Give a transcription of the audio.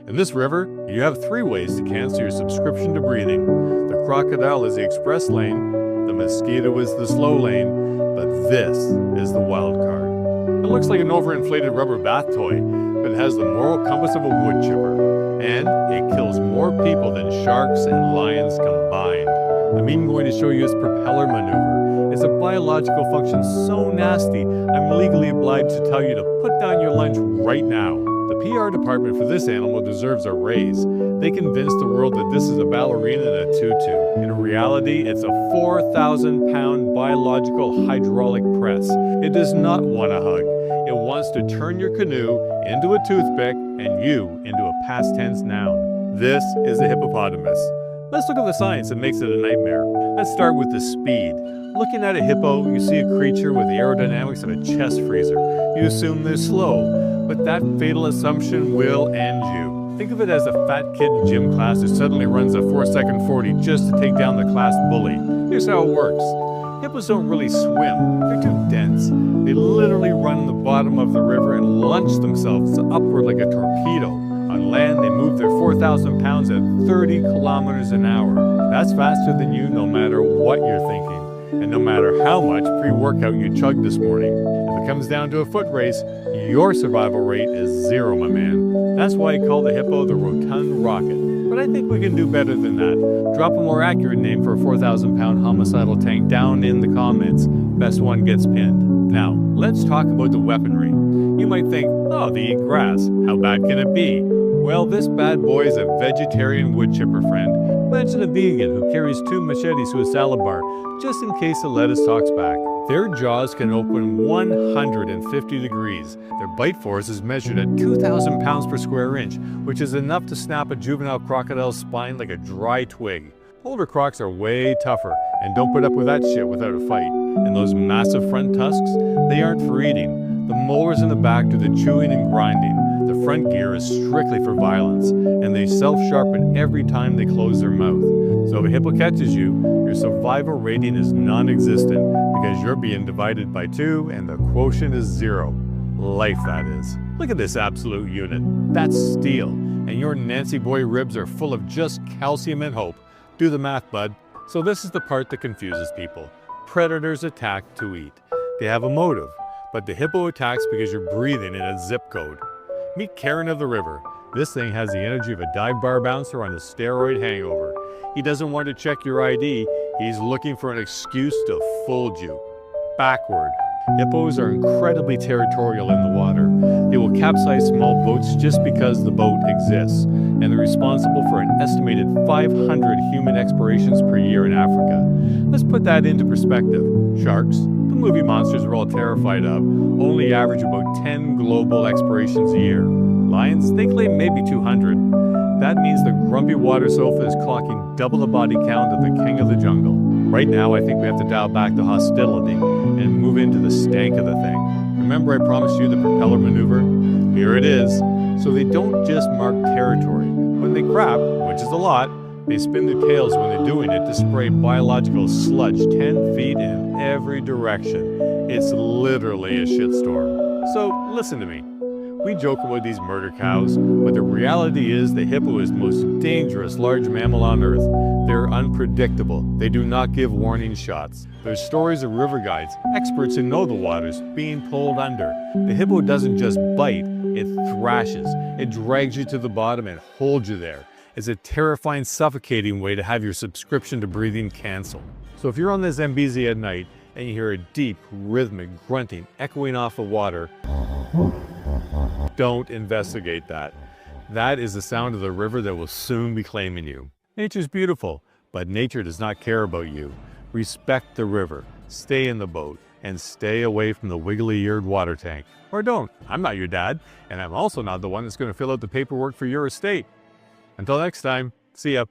In this river, you have 3 ways to cancel your subscription to breathing. The crocodile is the express lane, the mosquito is the slow lane, but this is the wild card. It looks like an overinflated rubber bath toy, but it has the moral compass of a wood chipper. And it kills more people than sharks and lions combined. I'm even going to show you its propeller maneuver. It's a biological function so nasty, I'm legally obliged to tell you to put down your lunch right now. The PR department for this animal deserves a raise. They convinced the world that this is a ballerina in a tutu. In reality, it's a 4,000-pound biological hydraulic press. It does not want a hug. It wants to turn your canoe into a toothpick and you into a past tense noun. This is a hippopotamus. Let's look at the science that makes it a nightmare. Let's start with the speed. Looking at a hippo, you see a creature with the aerodynamics of a chest freezer. You assume they're slow, but that fatal assumption will end you. Think of it as a fat kid in gym class who suddenly runs a 4-second 40 just to take down the class bully. Here's how it works. Hippos don't really swim. They're too dense. They literally run the bottom of the river and launch themselves upward like a torpedo. On land, they move their 4,000 pounds at 30 kilometers an hour. That's faster than you no matter what you're thinking, and no matter how much pre-workout you chugged this morning. If it comes down to a foot race, your survival rate is 0, my man. That's why I call the hippo the rotund rocket. But I think we can do better than that. Drop a more accurate name for a 4,000-pound homicidal tank down in the comments. Best one gets pinned. Now, let's talk about the weaponry. You might think, oh, they eat grass. How bad can it be? Well, this bad boy is a vegetarian wood chipper friend. Imagine a vegan who carries 2 machetes to a salad bar, just in case the lettuce talks back. Their jaws can open 150 degrees. Their bite force is measured at 2,000 pounds per square inch, which is enough to snap a juvenile crocodile's spine like a dry twig. Older crocs are way tougher and don't put up with that shit without a fight. And those massive front tusks, they aren't for eating. The molars in the back do the chewing and grinding. The front gear is strictly for violence, and they self-sharpen every time they close their mouth. So if a hippo catches you, your survival rating is non-existent because you're being divided by 2 and the quotient is 0. Life, that is. Look at this absolute unit. That's steel, and your Nancy boy ribs are full of just calcium and hope. Do the math, bud. So this is the part that confuses people. Predators attack to eat. They have a motive, but the hippo attacks because you're breathing in a zip code. Meet Karen of the river. This thing has the energy of a dive bar bouncer on a steroid hangover. He doesn't want to check your ID, he's looking for an excuse to fold you. Backward. Hippos are incredibly territorial in the water. They will capsize small boats just because the boat exists, and they're responsible for an estimated 500 human explorations per year in Africa. Let's put that into perspective. Sharks, the movie monsters we're all terrified of, only average about 10 global explorations a year. Lions, they claim maybe 200. That means the grumpy water sofa is clocking double the body count of the king of the jungle. Right now, I think we have to dial back the hostility and move into the stank of the thing. Remember I promised you the propeller maneuver? Here it is. So they don't just mark territory. When they crap, which is a lot, they spin their tails when they're doing it to spray biological sludge 10 feet in every direction. It's literally a shitstorm. So listen to me. We joke about these murder cows, but the reality is the hippo is the most dangerous large mammal on Earth. They're unpredictable. They do not give warning shots. There's stories of river guides, experts who know the waters, being pulled under. The hippo doesn't just bite, it thrashes. It drags you to the bottom and holds you there. It's a terrifying, suffocating way to have your subscription to breathing canceled. So if you're on the Zambezi at night and you hear a deep, rhythmic grunting echoing off the water, don't investigate that. That is the sound of the river that will soon be claiming you. Nature's beautiful, but nature does not care about you. Respect the river, stay in the boat, and stay away from the wiggly-eared water tank. Or don't. I'm not your dad, and I'm also not the one that's going to fill out the paperwork for your estate. Until next time, see ya.